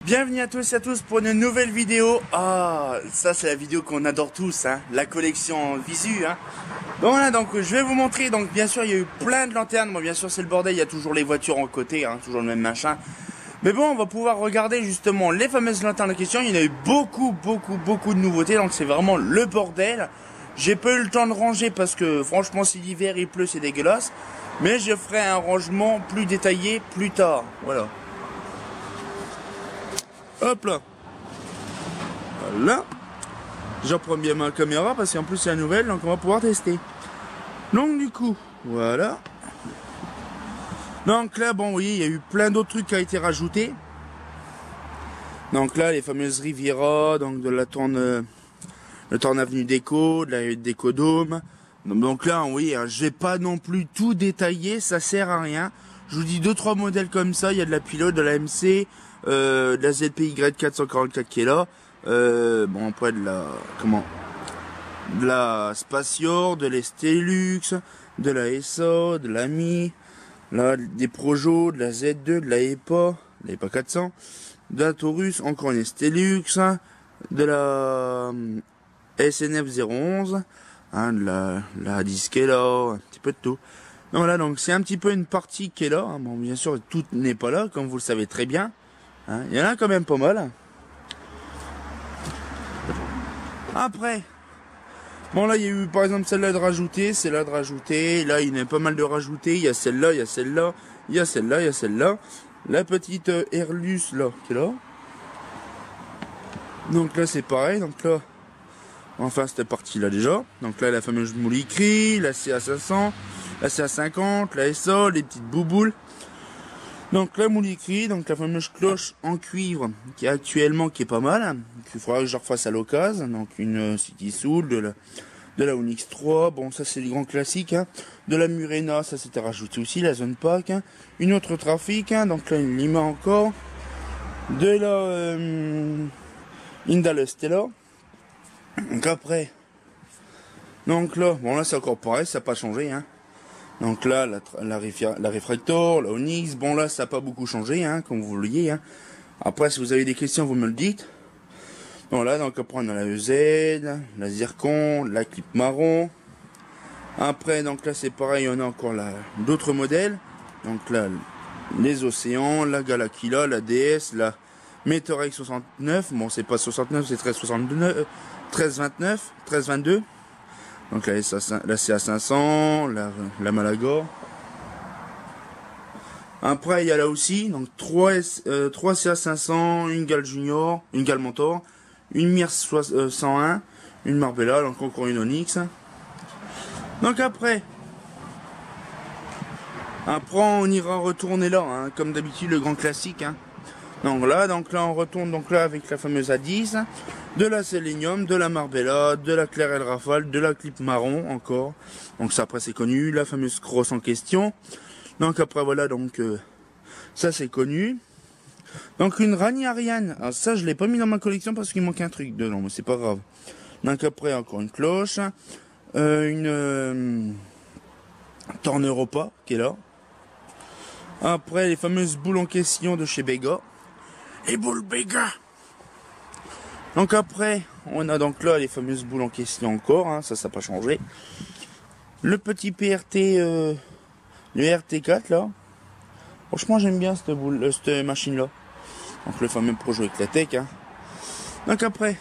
Bienvenue à tous et à tous pour une nouvelle vidéo. Ah, ça c'est la vidéo qu'on adore tous, hein, la collection en visu. Hein. Donc voilà, donc je vais vous montrer. Donc bien sûr il y a eu plein de lanternes. Bon bien sûr c'est le bordel, il y a toujours les voitures en côté, hein, toujours le même machin. Mais bon, on va pouvoir regarder justement les fameuses lanternes en question. Il y en a eu beaucoup de nouveautés, donc c'est vraiment le bordel. J'ai pas eu le temps de ranger parce que franchement si l'hiver il pleut c'est dégueulasse. Mais je ferai un rangement plus détaillé plus tard. Voilà. Hop là. Voilà. J'en prends bien ma caméra parce qu'en plus c'est la nouvelle, donc on va pouvoir tester. Donc du coup, voilà. Donc là, bon, vous voyez, il y a eu plein d'autres trucs qui ont été rajoutés. Donc là, les fameuses Riviera, donc de la tourne, le tourne avenue déco, de la déco dôme. Donc là, oui, hein, je vais pas non plus tout détailler, ça sert à rien. Je vous dis 2-3 modèles comme ça, il y a de la pilote, de la MC, de la ZPY 444 qui est là. Bon, après de la, de la Spatior, de l'Estelux, de la SA, de la Mi, là, des Projo, de la Z2, de la EPA 400, de la Taurus, encore une Estelux, de la SNF 011, hein, de la Disc qui est là, un petit peu de tout. Donc voilà, donc c'est un petit peu une partie qui est là. Hein. Bon, bien sûr, tout n'est pas là, comme vous le savez très bien. Hein. Il y en a quand même pas mal. Après, bon là, il y a eu par exemple celle-là de rajouter, celle-là de rajouter. Là, il y en a pas mal de rajouter. Il y a celle-là, il y a celle-là, il y a celle-là, il y a celle-là. La petite Airlus là, qui est là. Donc là, c'est pareil. Donc là, enfin, c'était parti là déjà. Donc là, la fameuse Moulikri, la CA500. La CA50, la SA, les petites bouboules. Donc la Moulikri, donc la fameuse cloche en cuivre qui est actuellement qui est pas mal. Il faudra que je refasse à l'occasion. Donc une City Soul, de la Onyx 3. Bon ça c'est les grands classiques. Hein. De la Murena, ça c'était rajouté aussi, la zone pack. Hein. Une autre trafic, hein. Donc là une Lima encore. De la Indale Stella. Donc après. Donc là, bon là c'est encore pareil, ça n'a pas changé. Hein. Donc là, la Refractor, la Onyx, bon là, ça n'a pas beaucoup changé, hein, comme vous le voyez. Hein. Après, si vous avez des questions, vous me le dites. Voilà, donc après, on a la EZ, la Zircon, la Clip Marron. Après, donc là, c'est pareil, on a encore d'autres modèles. Donc là, les Océans, la Galakila, la DS, la Meteorx 69. Bon, c'est pas 69, c'est 1329, 1329, 1322. Donc la CA500, la Malaga. Après il y a là aussi donc 3 CA500, une Gal Junior, une Gal Mentor, une Mir 101, une Marbella, donc encore une Onyx. Donc après on ira retourner là, hein, comme d'habitude le grand classique. Hein. Donc là on retourne donc là avec la fameuse A10. De la Selenium, de la Marbella, de la Clairel Rafale, de la Clip Marron encore. Donc ça après c'est connu, la fameuse crosse en question. Donc après voilà, donc ça c'est connu. Donc une Rani Ariane, alors ça je l'ai pas mis dans ma collection parce qu'il manque un truc dedans, mais c'est pas grave. Donc après encore une cloche, une Torn Europa qui est là. Après les fameuses boules en question de chez Bega. Les boules Bega. Donc après, on a donc là les fameuses boules en question encore, hein, ça n'a pas changé. Le petit PRT, le RT4 là. Franchement j'aime bien cette machine là. Donc le fameux Projo avec la tech. Hein. Donc après,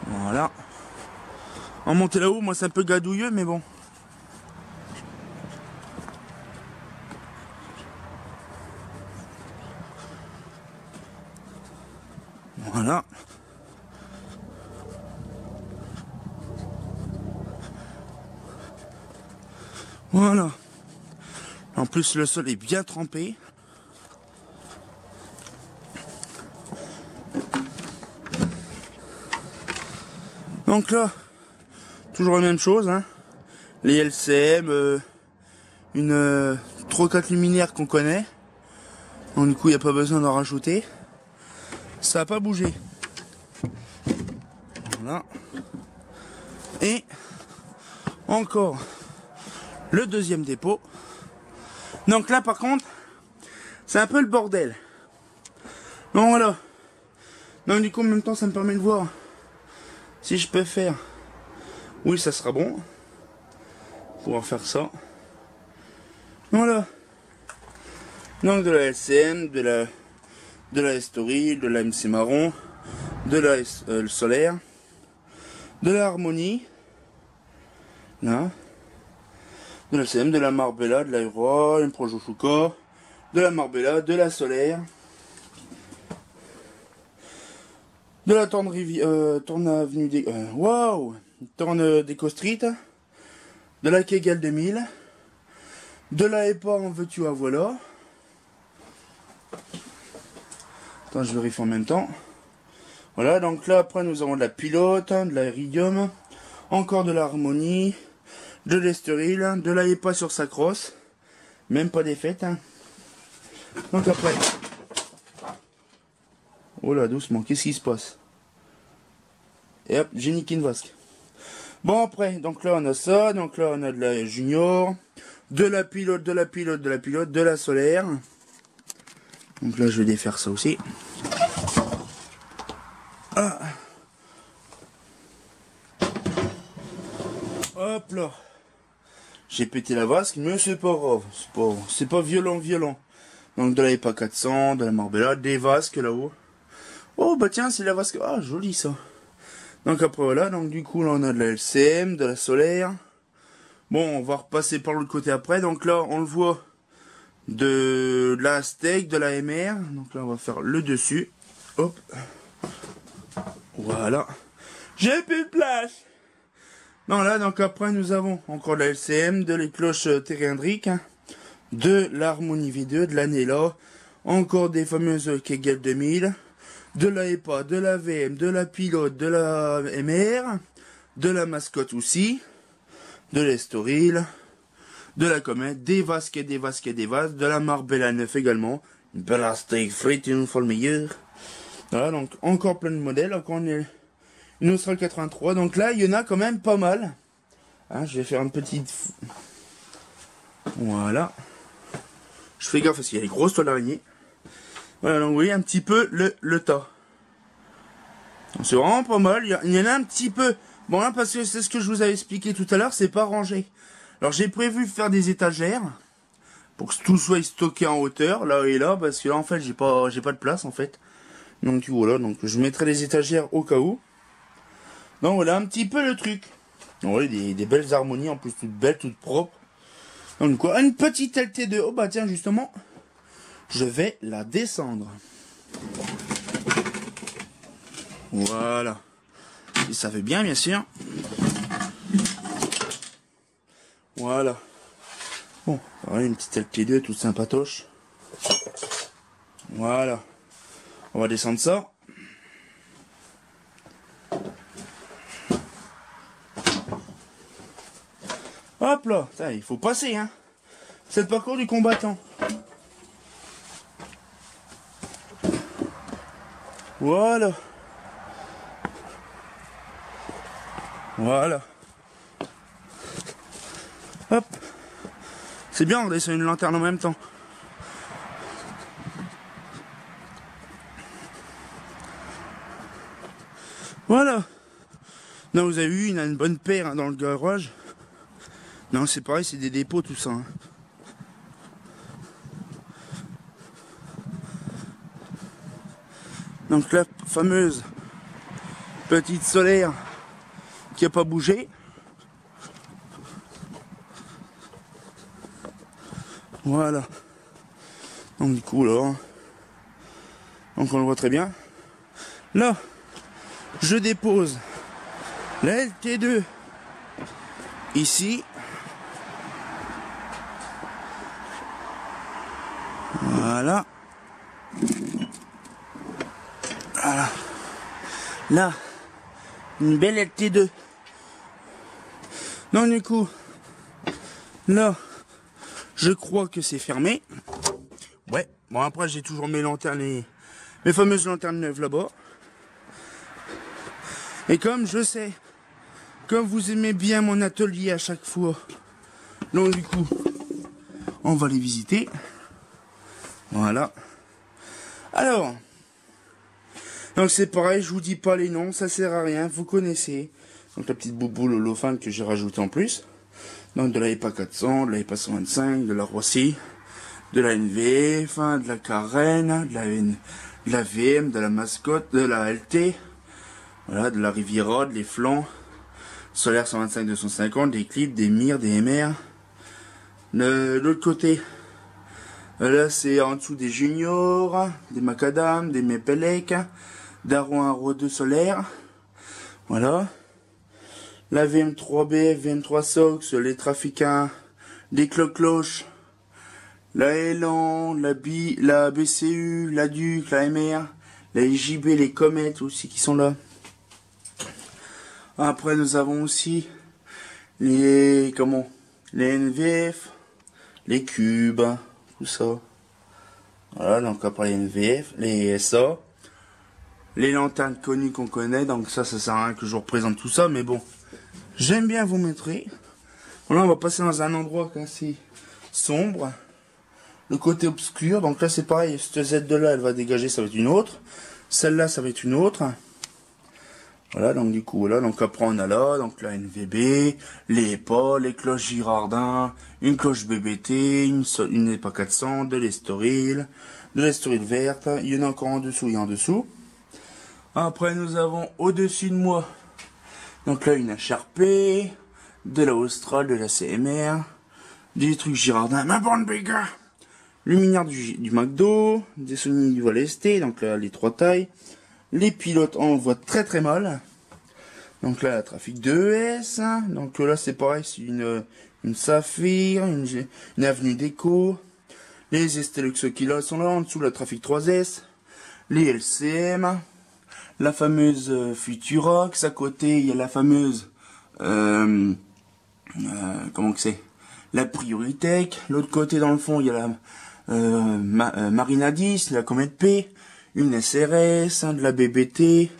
voilà. En monter là-haut, moi c'est un peu gadouilleux mais bon. Voilà. Voilà. En plus, le sol est bien trempé. Donc là, toujours la même chose. Hein. Les LCM, une 3-4 luminaires qu'on connaît. Donc du coup, il n'y a pas besoin d'en rajouter. Ça n'a pas bougé. Voilà. Et encore le deuxième dépôt. Donc là par contre, c'est un peu le bordel. Non, voilà. Non, du coup, en même temps, ça me permet de voir si je peux faire. Oui, ça sera bon. Pouvoir faire ça. Voilà. Donc, de la LCM, de la S-Story, de la MC marron, de la solaire, de la harmonie. Là. De la LCM, de la Marbella, de la Euro, une Projo Shuka, de la Marbella, de la solaire. De la Torne Avenue des... Waouh, Torne Déco Street. De la Kegel 2000. De la EPA en veux-tu à voilà. Attends, je vérifie en même temps. Voilà, donc là, après, nous avons de la Pilote, de la Iridium. Encore de l'Harmonie. De l'Estoril. De la EPA sur sa crosse. Même pas des fêtes. Hein. Donc après... Oh là, doucement, qu'est-ce qui se passe? Et hop, j'ai niqué une vasque. Bon, après, donc là, on a ça. Donc là, on a de la Junior. De la Pilote, de la Pilote, de la Pilote, de la solaire. Donc là, je vais défaire ça aussi. Ah. Hop là. J'ai pété la vasque, mais c'est pas grave. C'est pas violent. Donc de la EPA 400, de la Marbella, des vasques là-haut. Oh bah tiens, c'est la vasque. Ah, joli ça. Donc après voilà, donc du coup là on a de la LCM, de la solaire. Bon, on va repasser par l'autre côté après. Donc là on le voit de la Aztec, de la MR. Donc là on va faire le dessus. Hop. Voilà. J'ai plus de place. Non là donc après nous avons encore de la LCM, de les cloches terrindriques, de l'Harmonie V2, de la Nela, encore des fameuses Kegel 2000. De la EPA, de la VM, de la Pilote, de la MR, de la Mascotte aussi, de l'Estoril, de la Comète, des vasques et des vasques et des vases, de la Marbella 9 également, une plastique frite, une fois le meilleur. Voilà, donc encore plein de modèles, donc on est une Austral 83, donc là il y en a quand même pas mal. Hein, je vais faire une petite... Voilà. Je fais gaffe parce qu'il y a les grosses toiles d'araignée. Voilà, donc vous voyez un petit peu le tas. C'est vraiment pas mal. Il y en a un petit peu. Bon là, parce que c'est ce que je vous avais expliqué tout à l'heure, c'est pas rangé. Alors j'ai prévu faire des étagères pour que tout soit stocké en hauteur, là et là, parce que là en fait j'ai pas de place en fait. Donc voilà, donc je mettrai les étagères au cas où. Donc voilà un petit peu le truc. Donc voilà, des belles harmonies en plus, toutes belles, toutes propres. Donc quoi, une petite LT2. Oh bah tiens justement. Je vais la descendre. Voilà. Et ça fait bien, bien sûr. Voilà. Bon, voilà une petite LT2 toute sympatoche. Voilà. On va descendre ça. Hop là. Ça, il faut passer, hein. C'est le parcours du combattant. Voilà. Voilà. Hop. C'est bien, on descend une lanterne en même temps. Voilà. Non, vous avez vu, il y a une bonne paire hein, dans le garage. Non, c'est pareil, c'est des dépôts tout ça. Hein. Donc la fameuse petite solaire qui n'a pas bougé. Voilà. Donc du coup là, donc on le voit très bien. Là, je dépose la LT2 ici. Voilà. Voilà. Là, une belle LT2. Donc du coup, là, je crois que c'est fermé. Ouais. Bon après j'ai toujours mes lanternes, mes fameuses lanternes neuves là-bas. Et comme je sais, comme vous aimez bien mon atelier à chaque fois, donc du coup, on va les visiter. Voilà. Alors, Donc c'est pareil, je vous dis pas les noms, ça sert à rien, vous connaissez. Donc la petite bouboule holophane que j'ai rajouté en plus. Donc de la EPA 400, de la EPA 125, de la Rossi, de la NVF, de la Carène, de la VM, de la Mascotte, de la LT, voilà, de la Riviera, les flancs, Solaire 125-250, des clips, des mires, des MR. De l'autre côté, là c'est en dessous des juniors, des macadam, des mépelec, d'Aron Aro 2 solaire, voilà. La VM3B, VM3 Sox, les Trafiquins, les Cloches, la Elan, la BCU, la Duc, la MR, la JB, les Comètes aussi qui sont là. Après nous avons aussi les NVF, les Cubes, tout ça. Voilà, donc après les NVF, les SA, les lanternes connues qu'on connaît, donc ça sert à rien que je vous représente tout ça, mais bon. J'aime bien vous montrer. Là, on va passer dans un endroit assez sombre. Le côté obscur. Donc là, c'est pareil. Cette Z de là, elle va dégager, ça va être une autre. Celle-là, ça va être une autre. Voilà, donc du coup, voilà. Donc après, on a là, donc la NVB, les EPA, les cloches Girardin, une cloche BBT, une EPA 400, de l'estoril verte. Il y en a encore en dessous et en dessous. Après, nous avons au-dessus de moi. Donc là, une HRP, de la Austral, de la CMR, des trucs Girardin, ma bande béga, luminaire du McDo, des Sony du Val ST, donc là, les trois tailles, les pilotes, on voit très très mal. Donc là, la Trafic 2S, donc là, c'est pareil, c'est une Saphir, une Avenue Déco, les Estelux qui là sont là, en dessous, la Trafic 3S, les LCM, la fameuse Futurox, à côté il y a la fameuse comment que c'est, la Prioritech, l'autre côté dans le fond il y a la Marina 10, la Comet P, une SRS, de la BBT,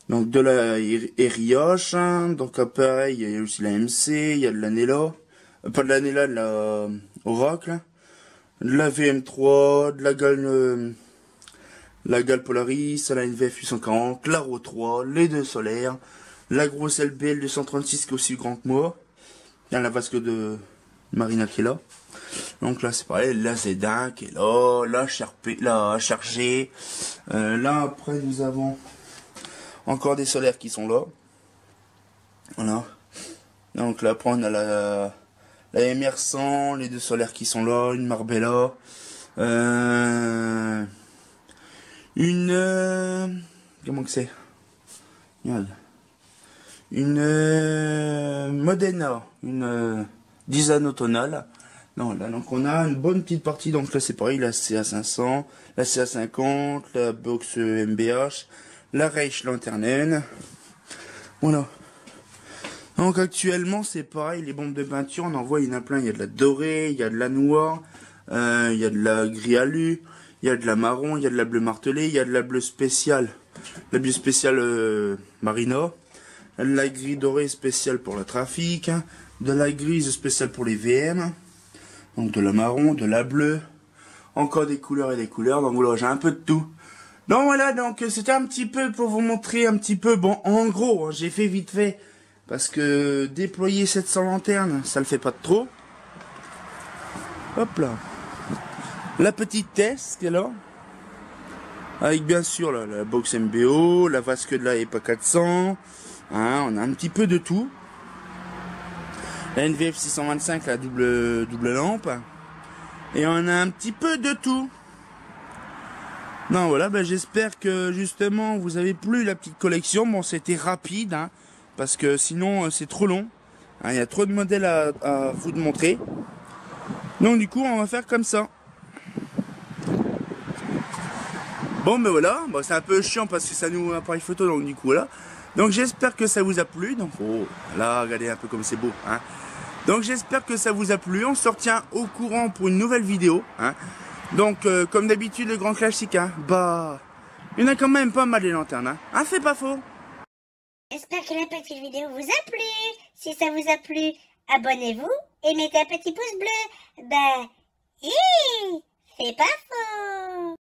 donc de la Erioche, donc pareil il y a aussi la MC, il y a de la Nela, pas de la Nela, de la Oracle, de la VM3, de la Gal Polaris, la NVF 840, la RO 3, les deux solaires, la grosse LBL 236 qui est aussi grand que moi. Il y a la vasque de Marina qui est là. Donc là c'est pareil, la Zedin qui est là, la HRG. Là après nous avons encore des solaires qui sont là. Voilà. Donc là après on a la MR100, les deux solaires qui sont là, une Marbella. Comment que c'est? Regarde. Une Modena, une Disano tonale. Non, là, donc on a une bonne petite partie. Donc là, c'est pareil, la CA500, la CA50, la Box MBH, la Reich Lanternen. Voilà. Donc actuellement, c'est pareil, les bombes de peinture, on en voit, il y en a plein. Il y a de la dorée, il y a de la noire, il y a de la gris alu. Il y a de la marron, il y a de la bleue martelée, il y a de la bleue spéciale, la bleue spéciale Marina, de la gris dorée spéciale pour la trafic, de la grise spéciale pour les VM, donc de la marron, de la bleue, encore des couleurs et des couleurs, donc voilà, j'ai un peu de tout. Donc voilà, donc c'était un petit peu pour vous montrer un petit peu, bon, en gros, j'ai fait vite fait, parce que déployer 700 lanternes, ça le fait pas de trop. Hop là. La petite Tess qui est là, avec bien sûr la box MBO, la vasque de la EPA 400, hein, on a un petit peu de tout. La NVF 625, la double lampe, et on a un petit peu de tout. Non voilà, ben, j'espère que justement vous avez plu la petite collection. Bon, c'était rapide, hein, parce que sinon c'est trop long, hein, il y a trop de modèles à vous montrer. Donc du coup on va faire comme ça. Bon ben voilà, bon, c'est un peu chiant parce que ça nous appareil photo, donc du coup voilà. Donc j'espère que ça vous a plu. Donc oh là, regardez un peu comme c'est beau, hein. Donc j'espère que ça vous a plu. On se retient au courant pour une nouvelle vidéo, hein. Donc comme d'habitude le grand classique, hein. Bah il y en a quand même pas mal les lanternes, hein. Hein, c'est pas faux. J'espère que la petite vidéo vous a plu. Si ça vous a plu, abonnez-vous et mettez un petit pouce bleu. Ben, c'est pas faux.